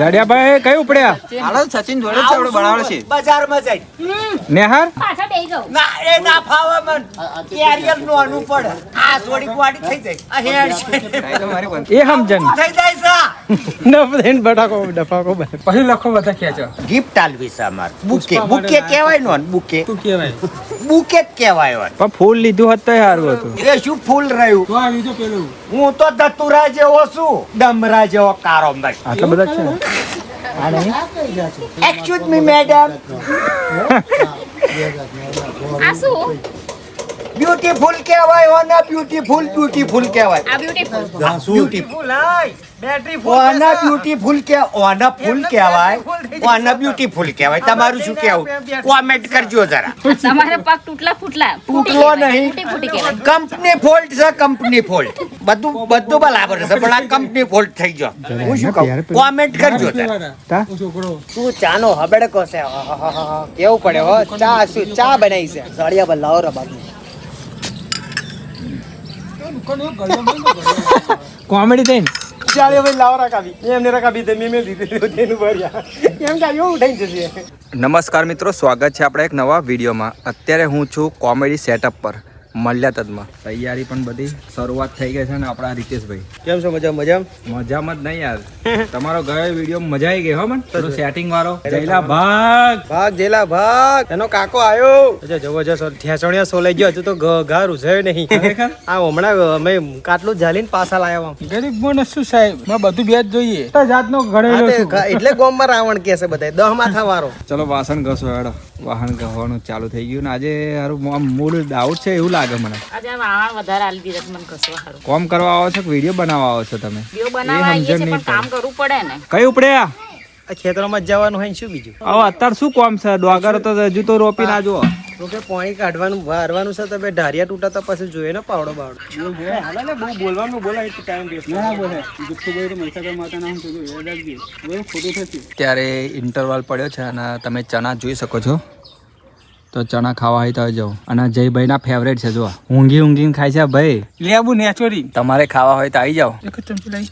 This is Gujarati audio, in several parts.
દાડિયાભાઈ કઈ ઉપડ્યા? હાલો સચિન જોડે જ આપણે બનાવડે છે બજારમાં જઈ નેહાર પાછા બેહી જાવ. ના એ ના ફાવે મન કેરિયર નો અનુ પડે આ સોડી કવાડી થઈ જાય આ હેડ તો મારી બંધ એ સમજણ થઈ જાય સા નફદેન બટાકો ડફાકો પછી લખો બધા ખેંચો ગિફ્ટ આલવી છે અમાર બુકે બુકે કહેવાય નો બુકે તું કેવાય બુકે જ કહેવાય હોય પણ ફૂલ લીધું હોત તો સારું હતું. એ શું ફૂલ રહ્યું તો આ લીધું પેલું હું તો દતુરા જેવો છું ડમરા જેવો કારો મસ્ત આટલા બધા છે આ નહીં એક્સક્યુઝ મી મેડમ આ શું? બ્યુટીફુલ કહેવાય ઓના બ્યુટીફુલ બ્યુટીફુલ કહેવાય આ બ્યુટીફુલ. બ્યુટીફુલ બેટરી ફૂલ ઓના બ્યુટીફુલ કે ઓના ફૂલ કહેવાય ઓના બ્યુટીફુલ કહેવાય તમારું શું કહેવું કોમેન્ટ કરજો જરા તમારા પગ તૂટલા ફૂટલા. તૂટલો નહીં ફૂટી કહેવાય. કંપની ફોલ્ટ છે કંપની ફોલ્ટ બધું બરાબર છે પણ આ કંપની ફોલ્ટ થઈ ગયો હું શું કહું કોમેન્ટ કરજો જરા શું ચાનો હબડકો છે કેવું પડે હો ચા શું ચા બનાવી છે સળિયા બલાવો રે બાબુ કોમેડી થઈને ચાલે ભાઈ લાવો રકાવી એમને રકાવી દે મેં દીધી તેનું ભર્યા એમ કે એવું ઉઠાઈ જશે નમસ્કાર મિત્રો, સ્વાગત છે આપણે એક નવા વિડીયોમાં. અત્યારે હું છું કોમેડી સેટઅપ પર મલ્યાતદમાં. તૈયારી પણ બધી શરૂઆત થઈ ગઈ છે ને આપણા રીતેશભાઈ. કેમ છો મજા મજામાં મજામાં જ નહીં યાર, તમારો ગયો વિડીયો મજા આવી ગઈ હો મને. પેલું સેટિંગ વાળો જયલા ભાગ ભાગ જેલા ભાગ એનો કાકો આવ્યો જબરજસ્ત ઠેસણિયા સોલાઈ ગયો હજુ તો ઘર ઉઝાયો નહીં ખરેખર? આ હમણાં અમે કાટલું ઝાલીને પાછા લાવ્યા ગરીબ માણસ શું સાહેબ માં બધું બે જ જોઈએ તો જાતનો ઘડેલો છું. એટલે ગોમમાં રાવણ કે છે બધા 10 માથા વાળો ચલો વાસણ ઘસો હેડો. વાહન ઘસવાનું ચાલુ થઈ ગયું ને આજે હારું આમ મૂળ ડાઉટ છે એવું લાગે મને. આજે આ વાહણ વધારે આલી દીધા છે મને કસવા હારું. કોમ કરવા આવો છો કે વિડીયો બનાવવા આવો છો તમે? વિડિયો બનાવવા આવીએ છે પણ કામ કરવું પડે ને. કઈ ઉપડ્યા? આ ખેતરોમાં જ જવાનું હોય ને શું બીજું હવે અત્યારે શું કોમ છે? ડોગર તો હજુ તો રોપી ના જુઓ. તો કે પાણી કાઢવાનું વારવાનું છે તો બે ઢારિયા તૂટાતા પછી જોઈએ ને પાવડો બાવડો હાલે ને બહુ બોલવાનું બોલાય તો ટાઈમ વેસ્ટ ના બોલે જુઠ્ઠું બોલે તો મૈસાગર માતા નામ તો ખોટું થશે. ત્યારે ઇન્ટરવલ પડ્યો છે અને તમે ચણા જોઈ શકો છો. તો ચણા ખાવા હોય તો જાઓ. અને જયભાઈના ફેવરેટ છે, જો ઊંઘીને ખાય છે ભાઈ. લેબુ નેચોરી તમારે ખાવા હોય તો આવી જાઓ. એક જ ચમચી લઈ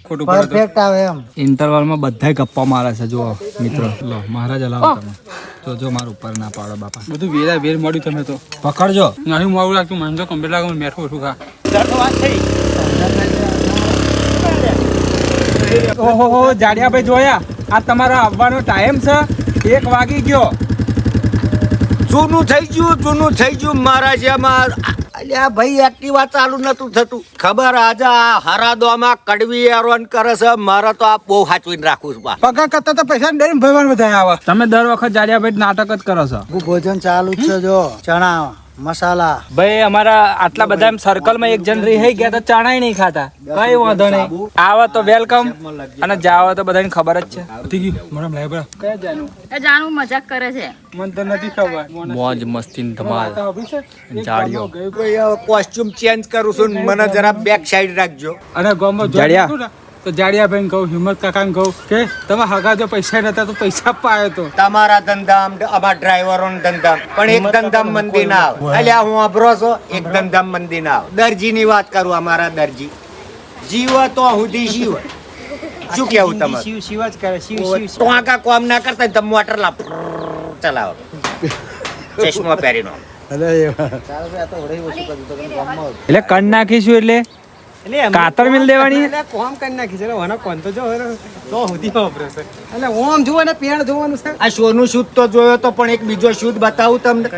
ખોટું પરફેક્ટ આવે એમ ઇન્ટરવલમાં બધાય ગપ્પા મારે છે. જુઓ મિત્રો, લો મહારાજ હલાવો તમે. તો જો મારું ઉપર ના પાડો બાપા. બધું વેરા વેર મળ્યું તમે તો પકડજો. નહીં મોડું લાગતું મને તો કમ્પ્લીટ લાગે મને મેઠું ઓછું ખા. ઓહો જાડિયાભાઈ જોયા આ તમારો આવવાનો ટાઈમ છે 1 વાગી ગયો. જૂનું થઈ ગયું મારા જેમાં અલ્યા ભાઈ એક્ટિવા ચાલુ નતું થતું ખબર આજે આ હરાદોમાં કડવી એરોન કરે છે મારે તો આ બહુ સાચવીને રાખવું છે બા પગાર કરતા તો પૈસા ડરીને ભરવાનું બધા આવે. તમે દર વખત જાડિયાભાઈ નાટક જ કરો છો. ભોજન ચાલુ જ છે જો ચણા મસાલા ભાઈ અમારા આટલા બધા સર્કલમાં એક જણ રહી ગયા તો ચાણાય નહીં ખાતા. કઈ વાંધો નહીં, આવે તો વેલકમ અને જાવ તો બધાને ખબર જ છે. થઈ ગયું મેડમ લાય બરા કયા જાનું એ જાણું મજાક કરે છે. મને તો નથી ખબર. મોજ મસ્તી ધમાલ જાડિયો. કોસ્ટ્યુમ ચેન્જ કરું છું ને મને જરા બેક સાઈડ રાખજો અને ગામમાં જાડિયા. જોડ્યું ને તો જાડિયાભાઈ કહું, હિંમત કાકાને કહું કે તમે હગા જો પૈસા નતા તો પૈસા પાયો તો. તમારા ધંધામ અમારા ડ્રાઈવરો ધંધામ પણ એક ધંધામ મંદી ના આવે અલ્યા હું અભરો છો એક ધંધામ મંદી ના આવે. દરજી ની વાત કરું, અમારા દરજી જીવ તો સુધી શિવ શું કેવું તમારે શિવ જ કરે તો આકા કોમ ના કરતા તમે મોટર લા ચલાવો ચશ્મા પહેરીનો એટલે કણ નાખીશું એટલે કાતર મિલ દેવાની. કોમ કરી નાખી છે વના કોણ તો જો તો સુધી વાપરે છે એટલે ઓમ જુઓ ને પેણ જોવાનું છે. આ સોનું શુદ્ધ તો જોયો તો પણ એક બીજો શુદ્ધ બતાવું તમને.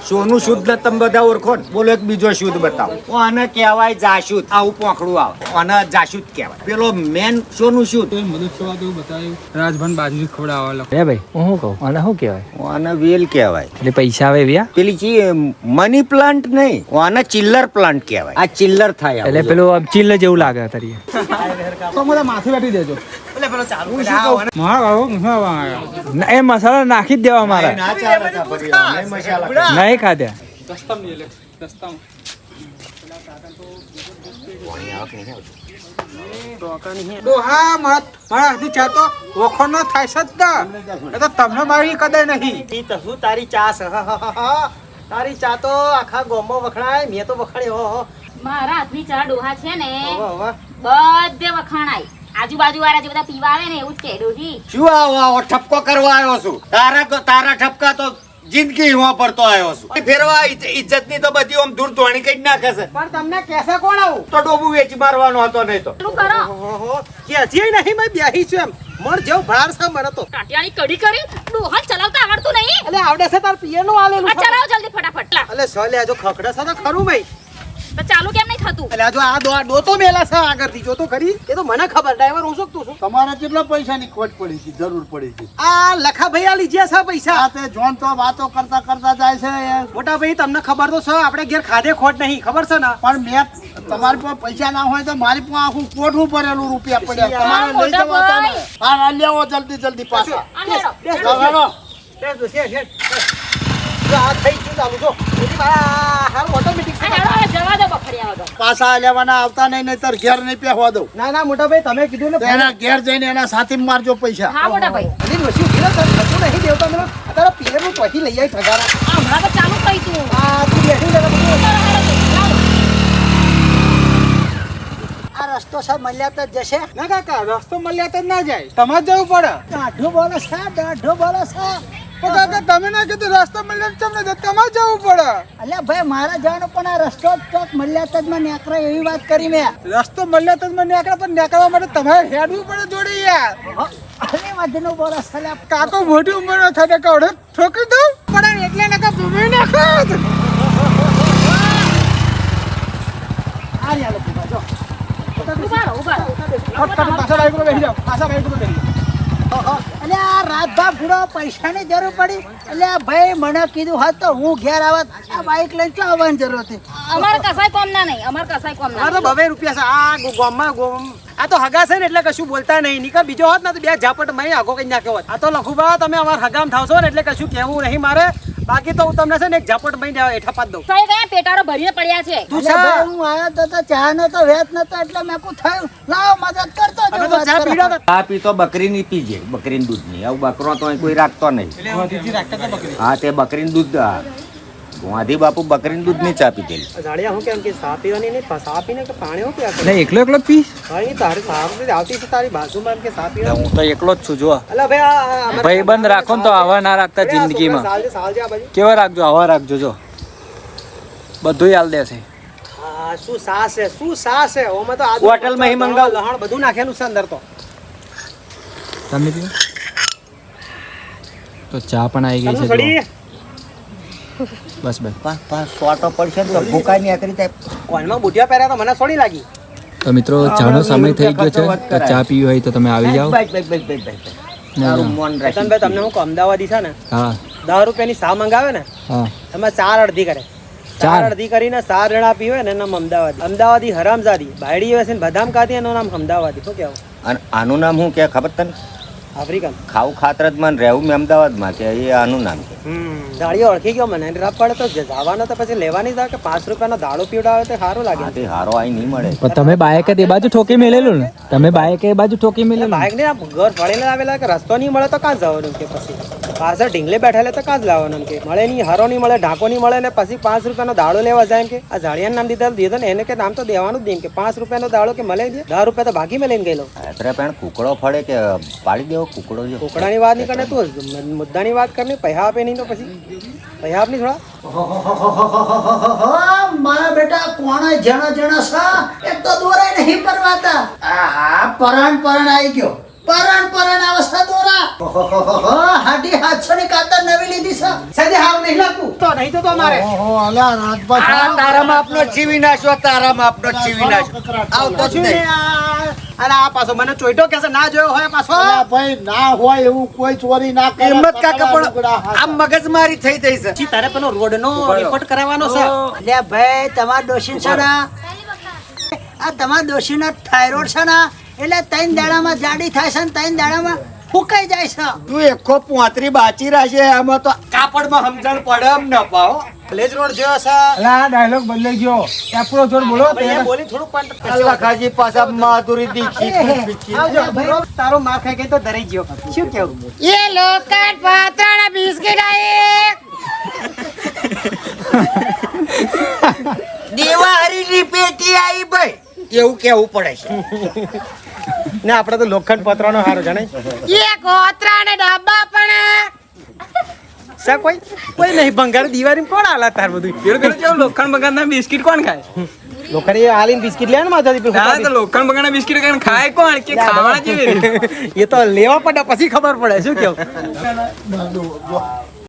સોનું શુદ્ધ તમે બધા ઓળખો ને, બોલો એક બીજો શુદ્ધ બતાવો. આને કહેવાય જાશુદ્ધ. આવું પોખડું આવે આને જાશુદ્ધ કહેવાય. પેલો મેન સોનું શુદ્ધ મદદ કરવા દેવું બતાવ્યું. રાજભાન બાજુ ખવડાવવા લખો. ભાઈ હું શું કહું, આને શું કહેવાય? આને વેલ કહેવાય. એટલે પૈસા આવે એવા? પેલી મની પ્લાન્ટ નહીં, આને ચિલ્લર પ્લાન્ટ કહેવાય. આ ચિલ્લર થાય એટલે પેલું આમ ચીલ જેવું લાગે તરીકે. તો મને માથે બેઠી દેજો. ના, એ મસાલા નાખી જ દેવા મારા. નહીં ખાધ્યા. ડોહા મારા હાથની ચા તો વખોનો થાય છે જ ને. એ તો તમને મારી કદર નહીં. તારી ચા છે તારી ચા તો આખા ગામમાં વખણાય. મેં તો વખણાય મારા હાથની ચા ડોહા છે ને બધે વખાણાય. આજુબાજુ વાળા જે બધા પીવા આવે ને એવું જ કે ડોહી. શું આવો ઠપકો કરવા આવ્યો છું? તારા ઠપકા તો જિંદગી હું પડતો આવ્યો છું. ફેરવા ઇજ્જત ની તો બધી આમ દૂર ધોણી કઈ નાખે છે. પણ તમને કેસે કોણ આવું? તો ડોબુ વેચી મારવાનો હતો નહીં તો. પેલું કરો. ઓહો કે હજી નહીં મેં બેહી છું એમ મોર જેવો ભાર છે મને તો. કાટિયાની કઢી કરી ડોહા ચલાવતા આવડતું નહીં. એટલે આવડે છે તાર પિયર નું આલેલું. આ ચલાવો જલ્દી ફટાફટ. લા. એટલે સલે જો ખખડે છે તો ખરું ભાઈ. તો ચાલુ કેમ નહીં થતું? એટલે જો આ દો તો મેલા છે આગળથી જો તો ખરી. એ તો મને ખબર ડ્રાઈવર હું શકતું છું. તમારે કેટલા પૈસાની ખોટ પડી હતી, જરૂર પડી હતી? આ લખાભાઈ આ લીધ્યા છે પૈસા. આ તે જોન તો વાતો કરતા કરતા જાય છે યાર. મોટા ભાઈ તમને ખબર તો છે આપણે ઘેર ખાધે ખોટ નહીં ખબર છે ને. પણ મેં તમારી પાસે પૈસા ના હોય તો મારી પાસે આખું કોઠું ભરેલું રૂપિયા પડ્યા. હા, તમારે લઈ મોટા જવા હતા ને. ભાઈ. હા લેવો જલ્દી પાછા. આ લેડો. ચાલો. જો આ થઈ ગયું ચાલુ જો. હાલ ઓટોમેટિક આ લેડો, હવે જવા દો બફરિયા વગર. પાછા લેવાના આવતા નહીં નહીતર ઘેર નહીં પહેવા દઉં. ના મોટા ભાઈ તમે કીધું ને તો એના ઘેર જઈને એના સાથે મારજો પૈસા. હા મોટા ભાઈ. અલી ડોશી ઉભી રહો, તમે કશું નહીં દેવતા મને અત્યારે પિયરનું પછી લઈ આવી ઠગારા. આ હમણાં તો ચાલુ કરી તું. આ તું બેઠી લે બધું. આ રસ્તો સર મળ્યા જ જશે. ના કાકા રસ્તો મળ્યા તો ના જાય તમારે જવું પડે. દાઢું બોલે છે, દાઢું બોલે છે. પણ કાકા તમે ના કીધું રસ્તો મળ્યા તમને તમારે જવું પડે. અલ્યા ભાઈ મારા જવાનું પણ આ રસ્તો જ ચોક મળ્યા જ માં નેકરા એવી વાત કરી મેં. રસ્તો મળ્યા તો મને નીકળે પણ નીકળવા માટે તમારે હેડવું પડે જોડે યાર. અરે વધનું બોલે છે લ્યા. કાકો મોટી ઉંમરનો થાય કવડે ઠોકી દઉં પણ એટલે નકા ભૂમી નાખો. આ રહ્યા લોકો જો. ઉભા રહો, ઉભા રહો. ફટફટ પાછા બાઈક પર બેસી જાઓ, પાછા બાઈક પર બેસી જાઓ. એટલે આ રાતભા ભૂડો પૈસાની જરૂર પડી એટલે આ ભાઈ મને કીધું હોત તો હું ઘેર આવત. આ બાઈક લઈને ચો આવવાની જરૂર હતી. અમારે કસાય કોમ ના નહીં. અમારે કસાય કોમ ના આ તો 2 રૂપિયા છે. આ ગામમાં આ તો હગા છે ને એટલે કશું બોલતા નહીં. નીકળ બીજો હોત ને તો 2 ઝાપટ માં આગો કઈ નાખ્યો હોત. આ તો લખુબા તમે અમારા હગામ થાવશો ને એટલે કશું કહેવું નહીં મારે. બાકી તો હું તમને છે ને એક ઝાપટ માં હેઠા પાડ દઉં. સાહેબ કયા પેટારો ભરીને પડ્યા છે. તું એટલે ભાઈ હું આવ્યો તો ચા નતો વેત નતો એટલે મેં કહું થયું લાવો મદદ કરતો અમે જાઉં, તો વાત ચા કરો. પીડો ચા પીતો બકરીની પીજે, બકરીનું દૂધ નહીં. આવું બકરો તો અહીં કોઈ રાખતો નહીં. હા તે બકરીનું દૂધ ગાંધી બાપુ બકરીનું દૂધ નહીં ચા પીધેલી. જાડિયા હું કેમ કે સા પીવાની નહીં સા પીને કે પાણી હું પીવા એટલે એકલો પી ભાઈ તારી સાહેબ આવતી છે તારી બાજુમાં એમ કે સા પીવા. હું તો એકલો જ છું જો. અલા ભાઈ આ ભાઈ બંધ રાખો ને તો આવા ના રાખતા જિંદગીમાં. સાલ આ બાજુ. કેવા રાખજો આવા રાખજો જો બધું હાલ દેશે. આ શું સા છે ઓમાં તો આદુ હોટલમાં હી મંગાવું. લહણ બધું નાખેલું છે અંદર તો. તમે પીવો તો ચા પણ આવી ગઈ તમને છે છોડી જો. બસ સોટો પડશે ને તો ભૂકા ની આકરી થાય. કોનમાં બુટિયા પહેર્યા તો મને છોડી લાગી. તો મિત્રો ચાનો સમય થઈ ગયો છે તો ચા પીવી હોય તો તમે આવી જાઓ. તારું મન રાખી. રતનભાઈ તમને હું કહું, અમદાવાદી છે ને હા 10 રૂપિયાની સા મંગાવે ને હા એમાં 4 અડધી કરે. 4 અડધી કરીને 4 જણા પીવે ને એનું નામ અમદાવાદી. અમદાવાદી હરામજાદી બાયડી વેસીને બદામ ખાધી એનું નામ અમદાવાદી. શું કહેવું? અને આનું નામ શું કે ખબર તને? આફ્રિકન. ખાવું ખાતર જ મને રહેવું મેં અમદાવાદમાં છે એ આનું નામ છે. દાળીઓ ઓળખી ગયો મને. રાત પડે તો જવાનો તો પછી લેવાની જ કે 5 રૂપિયાનો દાળો પીવડાવે તો સારું લાગે. આ તે હારો અહીં નહીં મળે. પણ તમે બાઈક એ બાજુ ઠોકી મેલેલું ને તમે બાઈક એ બાજુ ઠોકી મેલેલું ને? બાઇક ને ઘર ફળીને આવેલા કે રસ્તો નહીં મળે તો કાં જવાનું કે પછી પાછળ ઢીંગલે બેઠેલા તો કાં જ લાવવાનું કે મળે નહીં, હરો નહીં મળે, ઢાંકો નહીં મળે ને પછી 5 રૂપિયાનો દાળો લેવા જાય કે આ જાળિયાનું નામ દીધો ને એને કે નામ તો દેવાનું જ નહીં કે 5 રૂપિયાનો દાળો કે મળે 10 રૂપિયા તો ભાગી મેલીને ગયેલો. અત્યારે પણ કુકડો ફળે કે પાડી દેવો કુકડો જો. કુકડાની વાત નહીં કરે તું મુદ્દાની વાત કર ને પૈસા આપે નહીં તો પછી પૈસા આપ નહીં થોડા. મારા બેટા કોણ જણા સા એક તો દોરાય નહીં પરવાતા. આહા પરણ આવી ગયો. પરણ અવસ્થા દોરા. હાડી 700 ની કાતર નવી લીધી છે. સાજે હાવ નહીં લાગતું તો નહીં તો અમારે ઓહો અલ્યા રાજભાઈ આ તારા માપનો જીવી નાખ્યો, તારા માપનો જીવી નાખ્યો. આવતો જ નહીં. અને આ પાછો મને ચોઈટો કે ના જોયો હોય પાછો. અલ્યા ભાઈ ના હોય એવું કોઈ ચોરી ના કરે. હિંમત કાકા પણ લુગડા હાથ. આ મગજમારી થઈ થઈ છે. પછી તારે પેલો રોડનો રિપોર્ટ કરાવવાનો છે. અલ્યા ભાઈ તમારા ડોશી છે ને આ તમારા ડોશીના થાઇરોઇડ છે ને એટલે 3 દાડામાં જાડી થાય છે ને 3 દાડામાં ફૂકાઈ જાય છે. તું એકો 35 બાચી રાખે આમાં તો કાપડમાં સમજણ પડે એમ ન પાઓ. પ્લેજ રોડ જોયો છે. આ ડાયલોગ બદલાઈ ગયો. એપરો જોડ બોલો. ભાઈ એ બોલી થોડુંક પણ અલ્લાખાજી પાછા માધુરી દીક્ષિત આવજો ભાઈ તારો માર ખાઈ ગઈ તો ડરી ગયો. શું કેવું? એ લોકાટ પાત્રાના બિસ્કિટ દેવાહરીની પેટી આવી ભાઈ એવું કેવું પડે છે. ને આપણે તો લોખંડ પતરાનો હારો જણાય એક ઓતરા ને ડાબા પણ સા કોઈ નહીં ભંગાર દિવાળી કોણ આલા તાર બધું લોખંડ બગાડના બિસ્કિટ કોણ ખાય? લોખંડ એ હાલીને બિસ્કિટ લેવાનું માથાથી ના તો લોખંડ બગાડના બિસ્કિટ ખાય કોણ કે ખાવાના જેવી એ તો લેવા પડે પછી ખબર પડે શું કેવું